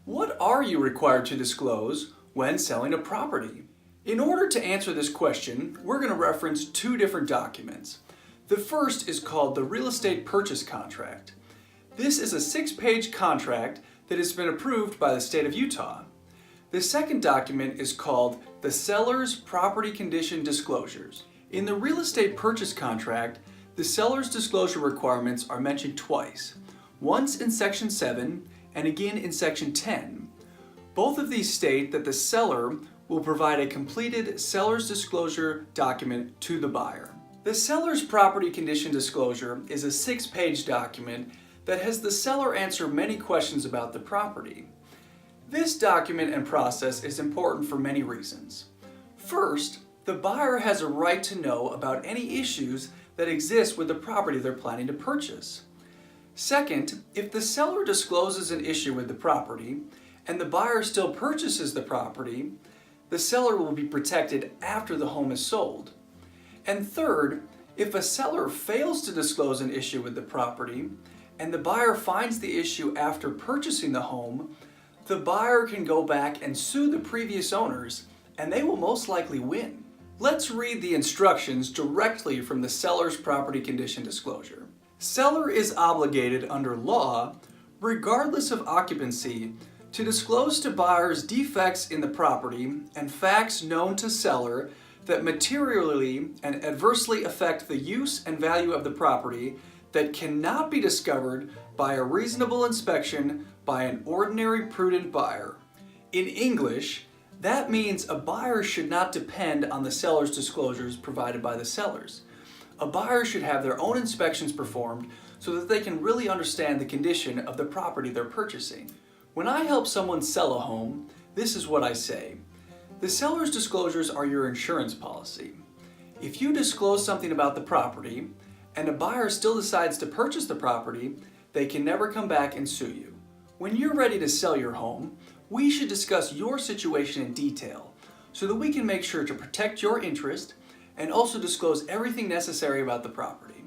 What are you required to disclose when selling a property? In order to answer this question, we're going to reference two different documents. The first is called the Real Estate Purchase Contract. This is a 6-page contract that has been approved by the state of Utah. The second document is called the Seller's Property Condition Disclosures. In the Real Estate Purchase Contract, the seller's disclosure requirements are mentioned twice, once in Section 7 and again in Section 10. Both of these state that the seller will provide a completed seller's disclosure document to the buyer. The Seller's Property Condition Disclosure is a 6-page document that has the seller answer many questions about the property. This document and process is important for many reasons. First, the buyer has a right to know about any issues that exist with the property they're planning to purchase. Second, if the seller discloses an issue with the property and the buyer still purchases the property, the seller will be protected after the home is sold. And third, if a seller fails to disclose an issue with the property and the buyer finds the issue after purchasing the home, the buyer can go back and sue the previous owners, and they will most likely win. Let's read the instructions directly from the Seller's Property Condition Disclosure. Seller is obligated under law, regardless of occupancy, to disclose to buyers defects in the property and facts known to seller that materially and adversely affect the use and value of the property that cannot be discovered by a reasonable inspection by an ordinary prudent buyer. In English, that means a buyer should not depend on the seller's disclosures provided by the sellers. A buyer should have their own inspections performed so that they can really understand the condition of the property they're purchasing. When I help someone sell a home, this is what I say. The seller's disclosures are your insurance policy. If you disclose something about the property and a buyer still decides to purchase the property, they can never come back and sue you. When you're ready to sell your home, we should discuss your situation in detail so that we can make sure to protect your interest and also disclose everything necessary about the property.